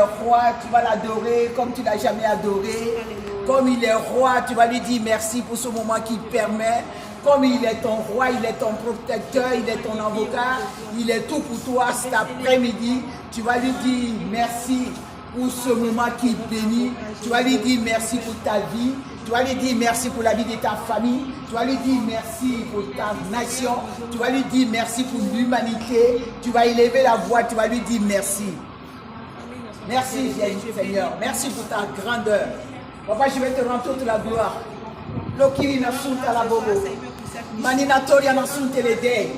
roi, tu vas l'adorer comme tu ne l'as jamais adoré. Comme il est roi, tu vas lui dire merci pour ce moment qu'il permet. Comme il est ton roi, il est ton protecteur, il est ton avocat, il est tout pour toi cet après-midi. Tu vas lui dire merci pour ce moment qu'il bénit. Tu vas lui dire merci pour ta vie. Tu vas lui dire merci pour la vie de ta famille. Tu vas lui dire merci pour ta nation. Tu vas lui dire merci pour l'humanité. Tu vas élever la voix, tu vas lui dire merci. Merci Seigneur. Merci pour ta grandeur. Papa, je vais te rendre toute la gloire. Lokiri na sunta la bobo. Maninatoria na sunte le de.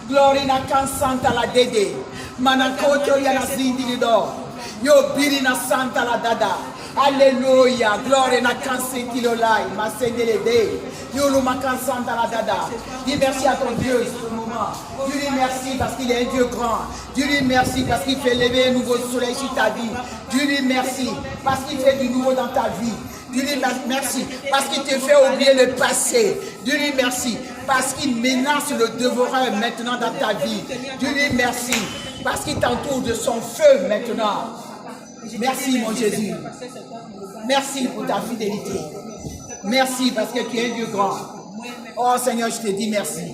Glory na kansanta la dede. Manakotoria na zindi do. Yo biri na santa la dada. Alléluia. Glory na kansenti lolai. Ma sende de. Yo lo ma kansanta la dada. Dis merci à ton Dieu ce moment. Dieu lui merci parce qu'il est un Dieu grand. Dieu lui merci parce qu'il fait lever un nouveau soleil sur ta vie. Dieu lui merci parce qu'il fait du nouveau dans ta vie. Dieu lui merci parce qu'il te fait oublier le passé. Dieu lui merci parce qu'il menace le dévoreur maintenant dans ta vie. Dieu lui merci parce qu'il t'entoure de son feu maintenant. Merci mon Jésus. Merci pour ta fidélité. Merci parce que tu es un Dieu grand. Oh Seigneur, je te dis merci.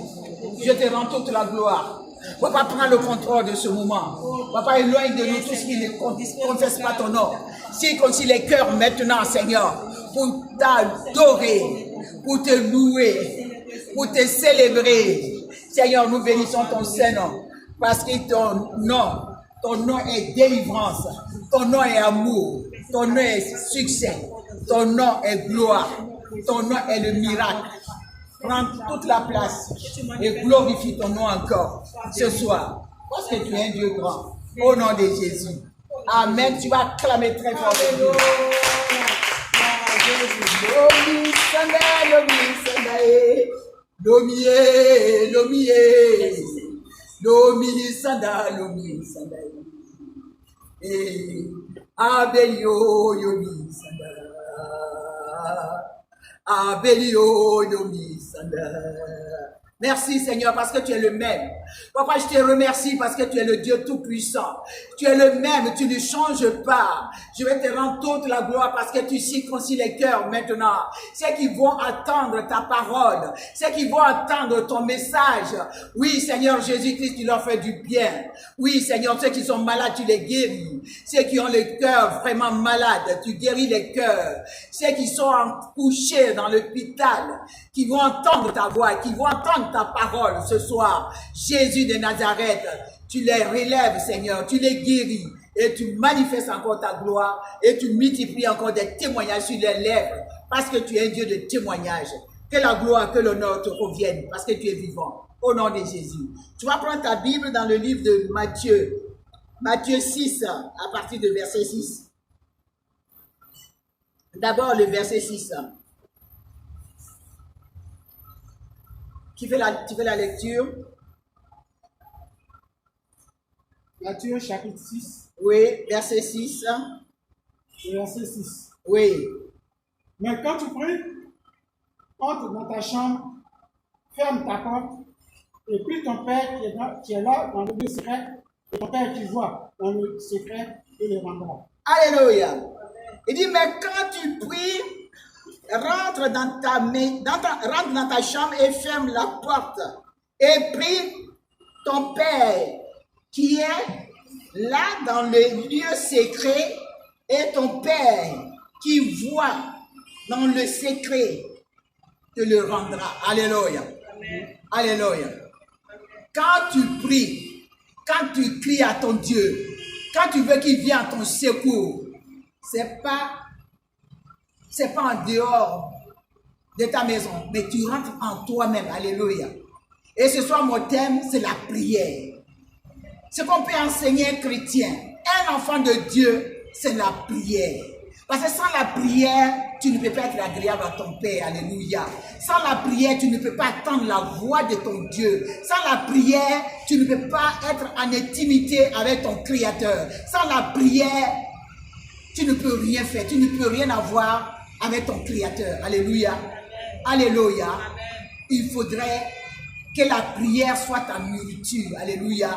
Je te rends toute la gloire. Papa, prends le contrôle de ce moment. Papa, éloigne de nous tout ce qui ne confesse pas ton nom. Circoncis les cœurs maintenant, Seigneur, pour t'adorer, pour te louer, pour te célébrer. Seigneur, nous bénissons ton Saint-Nom, parce que ton nom est délivrance, ton nom est amour, ton nom est succès, ton nom est gloire, ton nom est le miracle. Prends toute la place et glorifie ton nom encore ce soir, parce que tu es un Dieu grand. Au nom de Jésus. Amen. Tu vas clamer très fort. Merci Seigneur parce que tu es le même. Papa, je te remercie parce que tu es le Dieu tout-puissant. Tu es le même, tu ne changes pas. Je vais te rendre toute la gloire parce que tu circoncis les cœurs maintenant. Ceux qui vont attendre ta parole, ceux qui vont attendre ton message. Oui Seigneur Jésus-Christ, tu leur fais du bien. Oui Seigneur, ceux qui sont malades, tu les guéris. Ceux qui ont le cœur vraiment malade, tu guéris les cœurs. Ceux qui sont couchés dans l'hôpital, qui vont entendre ta voix, qui vont entendre ta parole ce soir. Jésus de Nazareth, tu les relèves, Seigneur, tu les guéris et tu manifestes encore ta gloire et tu multiplies encore des témoignages sur les lèvres parce que tu es un Dieu de témoignages. Que la gloire, que l'honneur te reviennent parce que tu es vivant. Au nom de Jésus. Tu vas prendre ta Bible dans le livre de Matthieu. Matthieu 6, à partir de verset 6. D'abord le verset 6. Tu fais la lecture? Matthieu chapitre 6. Oui, verset 6. Verset 6. Oui. Mais quand tu pries, entre dans ta chambre, ferme ta porte, et prie ton Père qui est là dans le lieu secret, et ton Père qui voit dans le secret, il le rendra. Alléluia. Il dit, mais quand tu pries, rentre dans ta chambre et ferme la porte. Et prie ton Père qui est là dans le lieu secret et ton Père qui voit dans le secret te le rendra. Alléluia. Amen. Alléluia. Quand tu pries, quand tu cries à ton Dieu, quand tu veux qu'il vienne à ton secours, c'est pas en dehors de ta maison, mais tu rentres en toi-même. Alléluia. Et ce soir, mon thème, c'est la prière. Ce qu'on peut enseigner un chrétien, un enfant de Dieu, c'est la prière. Parce que sans la prière, tu ne peux pas être agréable à ton Père. Alléluia. Sans la prière, tu ne peux pas attendre la voix de ton Dieu. Sans la prière, tu ne peux pas être en intimité avec ton Créateur. Sans la prière, tu ne peux rien faire. Tu ne peux rien avoir avec ton Créateur. Alléluia. Alléluia. Il faudrait que la prière soit ta nourriture. Alléluia.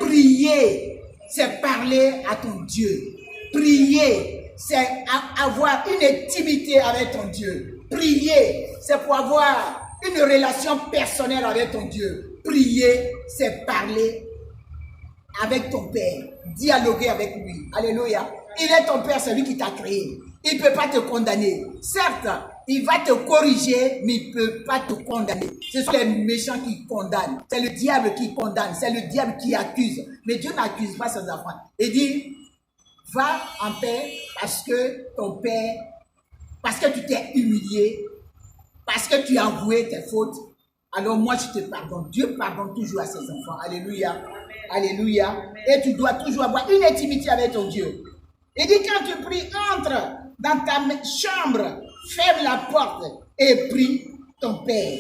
Prier, c'est parler à ton Dieu. Prier, c'est avoir une intimité avec ton Dieu. Prier, c'est pour avoir une relation personnelle avec ton Dieu. Prier, c'est parler avec ton Père, dialoguer avec lui. Alléluia. Il est ton Père, c'est lui qui t'a créé. Il ne peut pas te condamner. Certes, il va te corriger, mais il ne peut pas te condamner. Ce sont les méchants qui condamnent. C'est le diable qui condamne. C'est le diable qui accuse. Mais Dieu n'accuse pas ses enfants. Il dit, va en paix parce que ton Père, parce que tu t'es humilié, parce que tu as avoué tes fautes. Alors moi, je te pardonne. Dieu pardonne toujours à ses enfants. Alléluia. Alléluia. Et tu dois toujours avoir une intimité avec ton Dieu. Il dit, quand tu pries, entre dans ta chambre, ferme la porte et prie ton Père,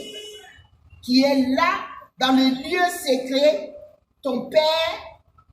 qui est là dans le lieu secret. Ton Père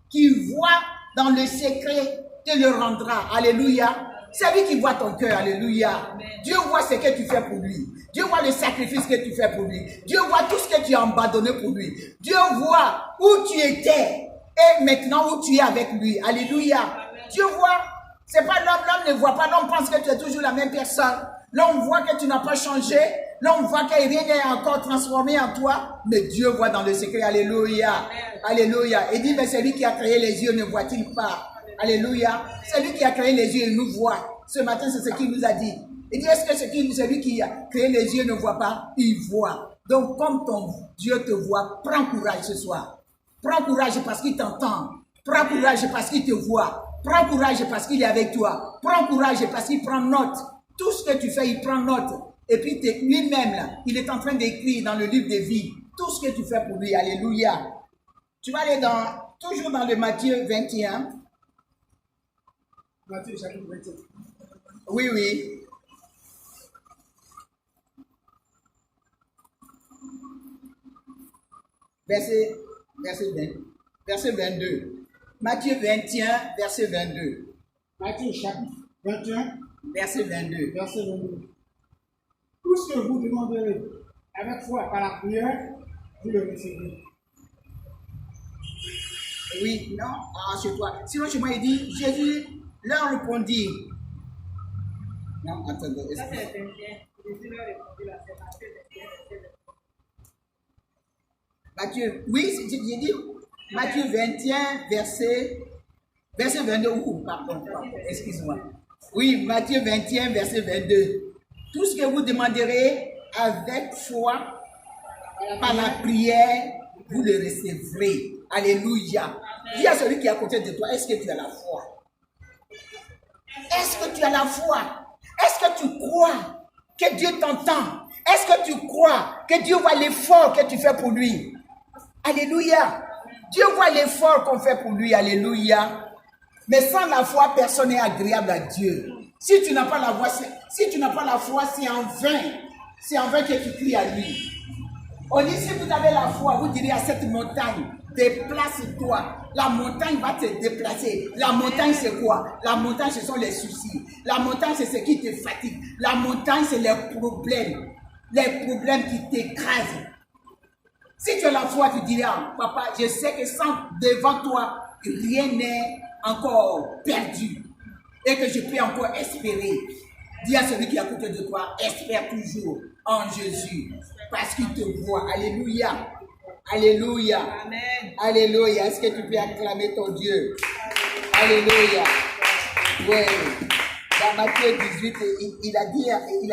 qui voit dans le secret te le rendra. Alléluia. C'est lui qui voit ton cœur. Alléluia. Dieu voit ce que tu fais pour lui. Dieu voit le sacrifice que tu fais pour lui. Dieu voit tout ce que tu as abandonné pour lui. Dieu voit où tu étais et maintenant où tu es avec lui. Alléluia. Dieu voit. C'est pas l'homme. L'homme ne voit pas. L'homme pense que tu es toujours la même personne. L'homme voit que tu n'as pas changé. L'homme voit que rien n'est encore transformé en toi. Mais Dieu voit dans le secret. Alléluia. Alléluia. Il dit, mais celui qui a créé les yeux ne voit-il pas? Alléluia. Celui qui a créé les yeux, il nous voit. Ce matin, c'est ce qu'il nous a dit. Il dit, est-ce que celui qui a créé les yeux ne voit pas? Il voit. Donc, comme ton Dieu te voit, prends courage ce soir. Prends courage parce qu'il t'entend. Prends courage parce qu'il te voit. Prends courage parce qu'il est avec toi. Prends courage parce qu'il prend note. Tout ce que tu fais, il prend note. Et puis lui-même, là, il est en train d'écrire dans le livre de vie tout ce que tu fais pour lui. Alléluia. Tu vas aller toujours dans le Matthieu 21. Matthieu chapitre 21. Oui, oui. Verset 22. Matthieu 21, verset 22. Matthieu chapitre 21. Verset 22. Verset 22. Tout ce que vous demanderez avec foi par la prière, vous le recevrez. Oui, non, chez toi. Sinon, chez moi, il dit, Jésus leur répondit. Non, attendez. Ça, c'est 21. Jésus leur répondit là, c'est Matthieu, oui, j'ai dit Matthieu 21, verset 22. Pardon, excuse-moi. Oui, Matthieu 21, verset 22. Tout ce que vous demanderez avec foi, par la prière, vous le recevrez. Alléluia. Dis à celui qui est à côté de toi, est-ce que tu as la foi? Est-ce que tu as la foi? Est-ce que tu crois que Dieu t'entend? Est-ce que tu crois que Dieu voit l'effort que tu fais pour lui? Alléluia. Dieu voit l'effort qu'on fait pour lui. Alléluia. Mais sans la foi, personne n'est agréable à Dieu. Si tu n'as pas la foi, c'est en vain. C'est en vain que tu cries à lui. On dit, si vous avez la foi, vous direz à cette montagne, déplace-toi. La montagne va te déplacer. La montagne, c'est quoi? La montagne, ce sont les soucis. La montagne, c'est ce qui te fatigue. La montagne, c'est les problèmes. Les problèmes qui t'écrasent. Si tu as la foi, tu diras, papa, je sais que devant toi, rien n'est encore perdu. Et que je peux encore espérer. Dis à celui qui est à côté de toi, espère toujours en Jésus. Parce qu'il te voit. Alléluia. Alléluia. Amen. Alléluia. Est-ce que tu peux acclamer ton Dieu? Alléluia. Oui. Dans Matthieu 18, il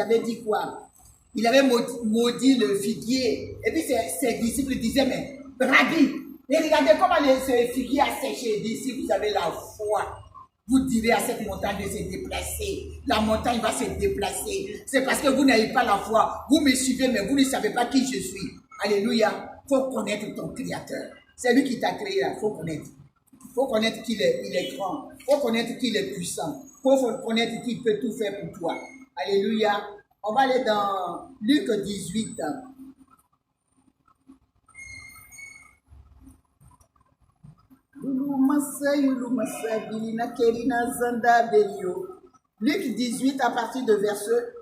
avait dit quoi? Il avait maudit le figuier. Et puis ses disciples disaient, mais Rabbi, mais regardez comment ce figuier a séché. Il dit, si vous avez la foi, vous direz à cette montagne de se déplacer. La montagne va se déplacer. C'est parce que vous n'avez pas la foi. Vous me suivez, mais vous ne savez pas qui je suis. Alléluia. Il faut connaître ton Créateur. C'est lui qui t'a créé. Il faut connaître. Il faut connaître qu'il est grand. Il faut connaître qu'il est puissant. Il faut connaître qu'il peut tout faire pour toi. Alléluia. On va aller dans Luc 18. Luc 18 à partir de verset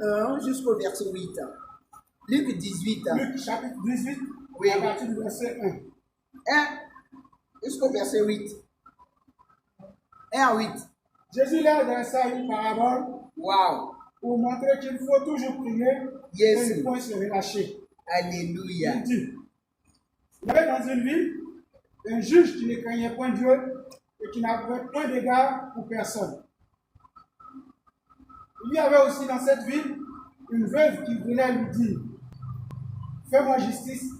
1 jusqu'au verset 8. Luc 18. Luc chapitre 18, oui. à partir du verset 1. 1 jusqu'au verset 8. 1 à 8. Jésus leur adressa une parabole Wow. pour montrer qu'il faut toujours prier Yes. et ne point se relâcher. Alléluia. Il dit, il y avait dans une ville un juge qui ne craignait point Dieu et qui n'avait point d'égard pour personne. Il y avait aussi dans cette ville une veuve qui voulait lui dire, fais-moi justice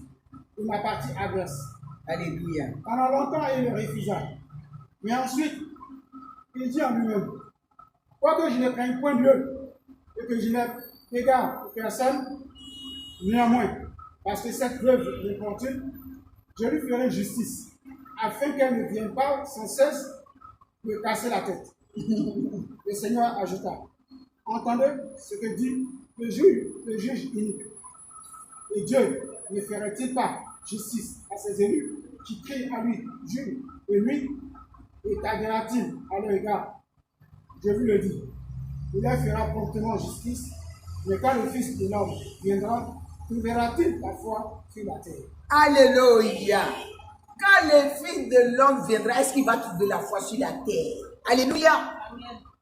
de ma partie adverse. Alléluia. Pendant longtemps, il le refusa. Mais ensuite, il dit en lui-même, quoique je ne craigne point Dieu et que je n'ai d'égard pour personne, néanmoins, parce que cette veuve m'importune, je lui ferai justice, afin qu'elle ne vienne pas sans cesse me casser la tête. Le Seigneur ajouta, entendez ce que dit le juge unique. Et Dieu ne ferait-il pas justice à ses élus qui crient à lui jour et nuit, et t'agréera-t-il à leur égard? Je vous le dis, il leur fera promptement justice, mais quand le Fils de l'homme viendra, trouvera-t-il la foi sur la terre? Alléluia. Quand le Fils de l'homme viendra, est-ce qu'il va trouver la foi sur la terre? Alléluia.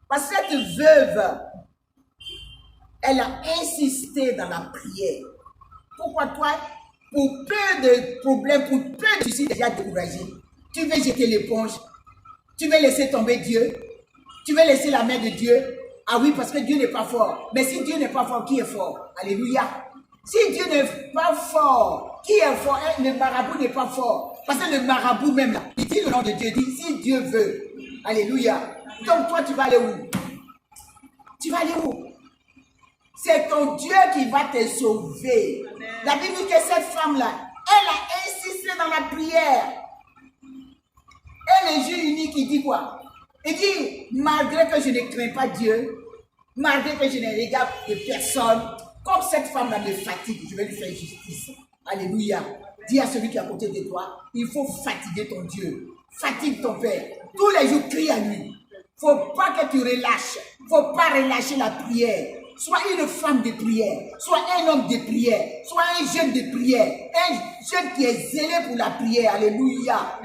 Parce que cette veuve, elle a insisté dans la prière. Pourquoi toi, pour peu de problèmes, pour peu de soucis déjà découragé, tu veux jeter l'éponge, tu veux laisser tomber Dieu, tu veux laisser la main de Dieu? Ah oui, parce que Dieu n'est pas fort. Mais si Dieu n'est pas fort, qui est fort? Alléluia. Si Dieu n'est pas fort, qui est fort? Le marabout n'est pas fort. Parce que le marabout même, là, il dit le nom de Dieu, dit si Dieu veut. Alléluia. Donc toi, tu vas aller où? Tu vas aller où? C'est ton Dieu qui va te sauver. Amen. La Bible dit que cette femme-là, elle a insisté dans la prière. Et le juge unique, il dit quoi? Il dit, malgré que je ne crains pas Dieu, malgré que je ne regarde de personne, comme cette femme-là me fatigue, je vais lui faire justice. Alléluia. Dis à celui qui est à côté de toi, il faut fatiguer ton Dieu. Fatigue ton Père. Tous les jours, crie à lui. Il ne faut pas que tu relâches. Il ne faut pas relâcher la prière. Sois une femme de prière, sois un homme de prière, sois un jeune de prière, un jeune qui est zélé pour la prière. Alléluia.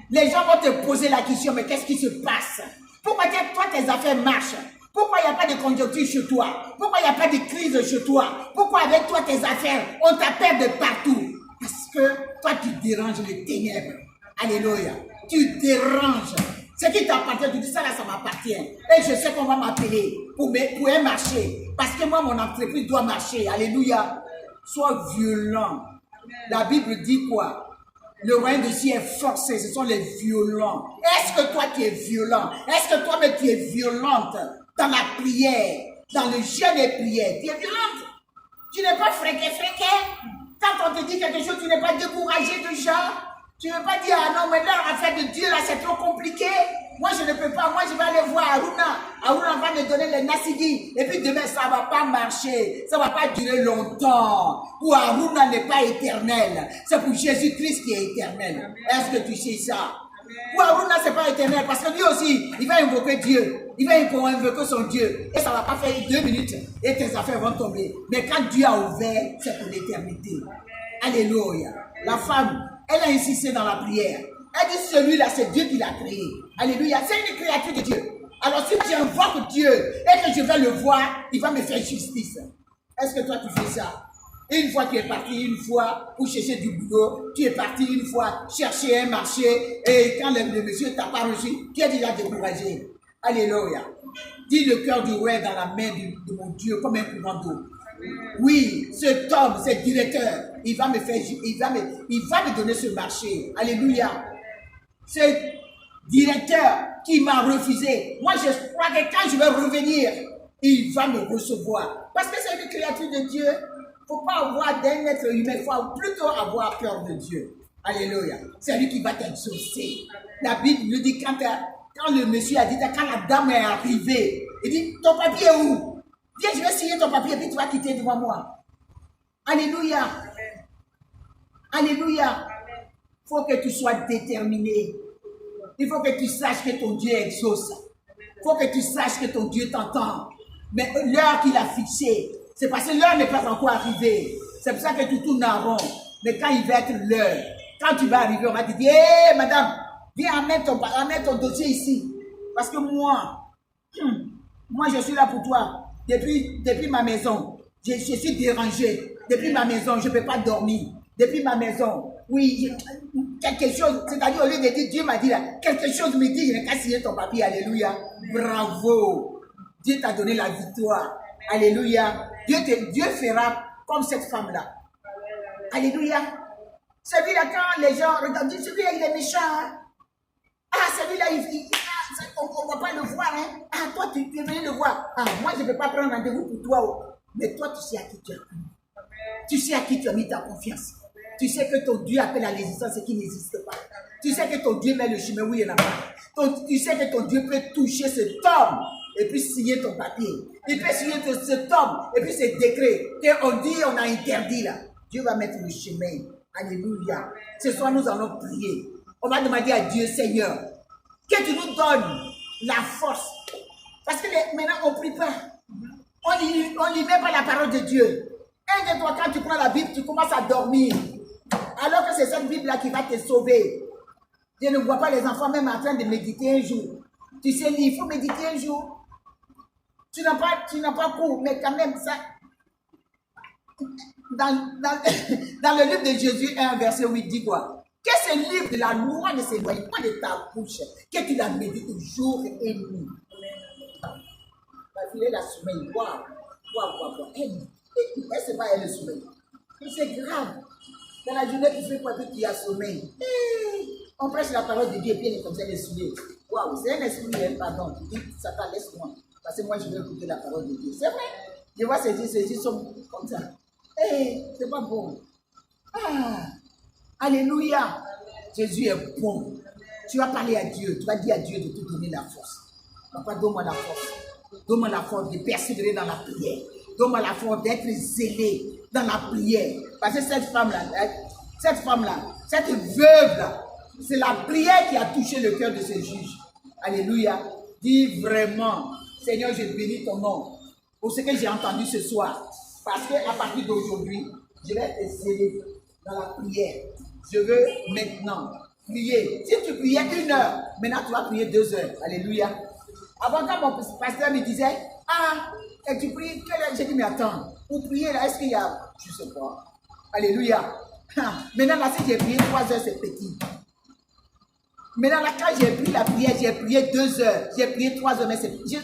Les gens vont te poser la question, mais qu'est-ce qui se passe? Pourquoi toi tes affaires marchent? Pourquoi il n'y a pas de conjoncture chez toi? Pourquoi il n'y a pas de crise chez toi? Pourquoi avec toi tes affaires, on t'appelle de partout? Parce que toi tu déranges les ténèbres. Alléluia. Tu déranges. Ce qui t'appartient, tu dis ça là, ça m'appartient. Et je sais qu'on va m'appeler pour un marché. Parce que moi, mon entreprise doit marcher. Alléluia. Sois violent. La Bible dit quoi? Le royaume de Dieu est forcé. Ce sont les violents. Est-ce que toi, tu es violent? Est-ce que toi-même, tu es violente dans la prière, dans le jeûne et prière? Tu es violente. Tu n'es pas fréqué. Quand on te dit quelque chose, tu n'es pas découragé déjà. Tu ne veux pas dire, ah non, mais là, l'affaire de Dieu, là, c'est trop compliqué. Moi, je ne peux pas. Moi, je vais aller voir Aruna. Aruna va me donner les Nassigi. Et puis demain, ça ne va pas marcher. Ça ne va pas durer longtemps. Pour Aruna n'est pas éternel. C'est pour Jésus-Christ qui est éternel. Est-ce que tu sais ça? Pour Aruna, ce n'est pas éternel. Parce que lui aussi, il va invoquer Dieu. Il va invoquer son Dieu. Et ça ne va pas faire 2 minutes. Et tes affaires vont tomber. Mais quand Dieu a ouvert, c'est pour l'éternité. Alléluia. La femme, elle a insisté dans la prière. Elle dit celui-là, c'est Dieu qui l'a créé. Alléluia. C'est une créature de Dieu. Alors si j'invoque Dieu et que je vais le voir, il va me faire justice. Est-ce que toi tu fais ça? Une fois tu es parti, une fois pour chercher du boulot, tu es parti une fois chercher un marché et quand le monsieur t'a pas reçu, tu es déjà découragé. Alléluia. Dis le cœur du roi dans la main de mon Dieu comme un courant d'eau. Oui, cet homme, ce directeur, il va me donner ce marché. Alléluia. Ce directeur qui m'a refusé, moi je crois que quand je vais revenir, il va me recevoir. Parce que c'est une créature de Dieu. Il ne faut pas avoir d'un être humain, il faut plutôt avoir peur de Dieu. Alléluia. C'est lui qui va t'exaucer. La Bible nous dit quand le monsieur a dit, quand la dame est arrivée, il dit, ton papier est où? Viens, je vais signer ton papier et puis tu vas quitter devant moi. Alléluia. Alléluia. Il faut que tu sois déterminé. Il faut que tu saches que ton Dieu exauce. Il faut que tu saches que ton Dieu t'entend. Mais l'heure qu'il a fixée, c'est parce que l'heure n'est pas encore arrivée. C'est pour ça que tu tournes en rond. Mais quand il va être l'heure, quand tu vas arriver, on va te dire, hé madame, viens amène ton dossier ici. Parce que moi, je suis là pour toi. Depuis ma maison, je suis dérangé. Depuis ma maison, je ne peux pas dormir. Depuis ma maison, oui, quelque chose, c'est-à-dire au lieu de dire, Dieu m'a dit là, quelque chose me dit, je n'ai qu'à signer ton papier, alléluia. Bravo. Dieu t'a donné la victoire. Alléluia. Dieu fera comme cette femme-là. Alléluia. Celui-là, quand les gens regardent, celui-là, il est méchant. Hein? Ah, celui-là, on ne va pas le voir. Hein? Ah, toi, tu es venu le voir. Ah, moi, je ne peux pas prendre rendez-vous pour toi. Oh. Mais toi, tu sais à qui tu as cru. Tu sais à qui tu as mis ta confiance. Tu sais que ton Dieu appelle à l'existence ce qui n'existe pas. Tu sais que ton Dieu met le chemin où il n'y en a pas. Tu sais que ton Dieu peut toucher cet homme et puis signer ton papier. Il peut signer cet homme et puis ce décret qu'on dit, on a interdit là. Dieu va mettre le chemin. Alléluia. Ce soir, nous allons prier. On va demander à Dieu, Seigneur, que tu nous donnes la force. Parce que maintenant, on ne prie pas. On ne lit même pas la parole de Dieu. Un de toi, quand tu prends la Bible, tu commences à dormir. Alors que c'est cette Bible-là qui va te sauver. Je ne vois pas les enfants même en train de méditer un jour. Tu sais, il faut méditer un jour. Tu n'as pas cours, mais quand même, ça... Dans le livre de Jésus 1, verset 8, dit quoi? Que ce livre de la loi ne s'éloigne pas de ta bouche, que tu la médites jour et nuit. La fille, la sommeil, waouh. Elle c'est pas elle le sommeil. C'est grave. Dans la journée, tu fais quoi que tu as sommeil. On prêche la parole de Dieu et puis elle est comme ça, elle est souillée. Waouh, c'est un esprit, pardon. Tu dis, Satan, laisse-moi. Parce que moi, je veux écouter la parole de Dieu. C'est vrai. Je vois ces yeux sont comme ça. C'est pas bon. Ah, alléluia. Jésus est bon. Tu vas parler à Dieu. Tu vas dire à Dieu de te donner la force. Papa, donne-moi la force. Donne-moi la force de persévérer dans la prière. Donne-moi la force d'être zélé dans la prière. Parce que cette femme-là, cette veuve-là, c'est la prière qui a touché le cœur de ce juge. Alléluia. Dis vraiment, Seigneur, je bénis ton nom pour ce que j'ai entendu ce soir. Parce qu'à partir d'aujourd'hui, je vais être zélé dans la prière. Je veux maintenant prier. Si tu priais 1 heure, maintenant tu vas prier 2 heures. Alléluia. Avant, quand mon pasteur me disait, et tu pries, j'ai dit, mais attends, pour prier là, est-ce qu'il y a, je ne sais pas. Alléluia. Maintenant là, si j'ai prié 3 heures, c'est petit. Maintenant là, quand j'ai pris la prière, j'ai prié 2 heures, j'ai prié 3 heures, mais c'est petit.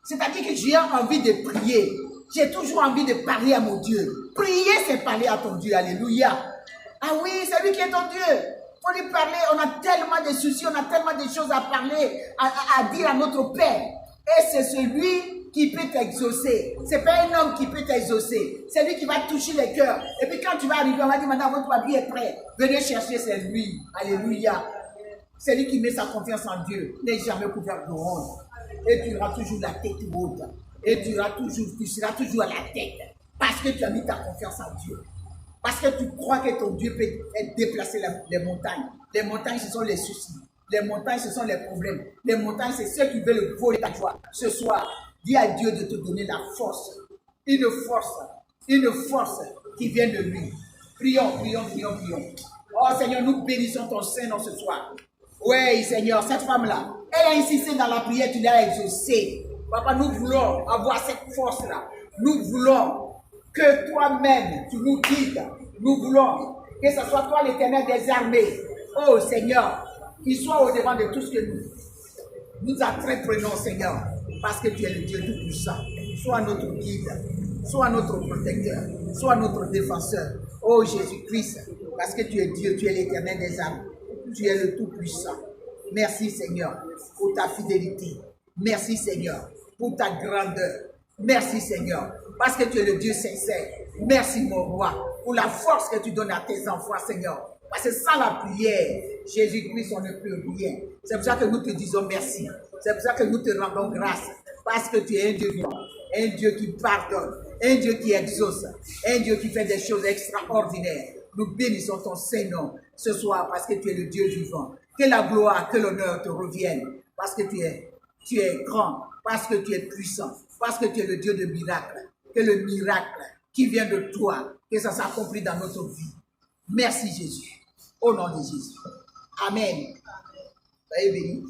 C'est-à-dire que j'ai envie de prier. J'ai toujours envie de parler à mon Dieu. Prier, c'est parler à ton Dieu. Alléluia. Ah oui, c'est lui qui est ton Dieu. Il faut lui parler. On a tellement de soucis, on a tellement de choses à parler, à dire à notre Père. Et c'est celui qui peut t'exaucer. Ce n'est pas un homme qui peut t'exaucer. C'est lui qui va toucher les cœurs. Et puis quand tu vas arriver, on va dire, maintenant votre papier est prêt. Venez chercher, c'est lui. Alléluia. C'est lui qui met sa confiance en Dieu. N'est jamais couvert de honte. Et tu auras toujours la tête haute. Et tu seras toujours à la tête. Parce que tu as mis ta confiance en Dieu. Parce que tu crois que ton Dieu peut déplacer les montagnes. Les montagnes, ce sont les soucis. Les montagnes, ce sont les problèmes. Les montagnes, c'est ceux qui veulent voler ta joie. Ce soir, dis à Dieu de te donner la force. Une force qui vient de lui. Prions. Oh Seigneur, nous bénissons ton Saint-Nom ce soir. Oui, Seigneur, cette femme-là, elle a insisté dans la prière, tu l'as exaucée. Papa, nous voulons avoir cette force-là. Nous voulons que toi-même, tu nous guides. Nous voulons que ce soit toi l'Éternel des armées. Oh Seigneur, qu'il soit au-devant de tout ce que nous entreprenons, Seigneur, parce que tu es le Dieu tout-puissant. Sois notre guide, sois notre protecteur, sois notre défenseur. Oh Jésus-Christ, parce que tu es Dieu, tu es l'Éternel des armées. Tu es le tout-puissant. Merci Seigneur pour ta fidélité. Merci Seigneur pour ta grandeur. Merci Seigneur parce que tu es le Dieu sincère. Merci mon roi pour la force que tu donnes à tes enfants Seigneur. Parce que sans la prière, Jésus-Christ, on ne peut rien. C'est pour ça que nous te disons merci. C'est pour ça que nous te rendons grâce. Parce que tu es un Dieu vivant, un Dieu qui pardonne, un Dieu qui exauce, un Dieu qui fait des choses extraordinaires. Nous bénissons ton Saint-Nom ce soir parce que tu es le Dieu vivant. Que la gloire, que l'honneur te reviennent parce que tu es grand, parce que tu es puissant, parce que tu es le Dieu de miracles. Que le miracle qui vient de toi, que ça s'accomplit dans notre vie. Merci Jésus. Au nom de Jésus. Amen. Soyez bénis.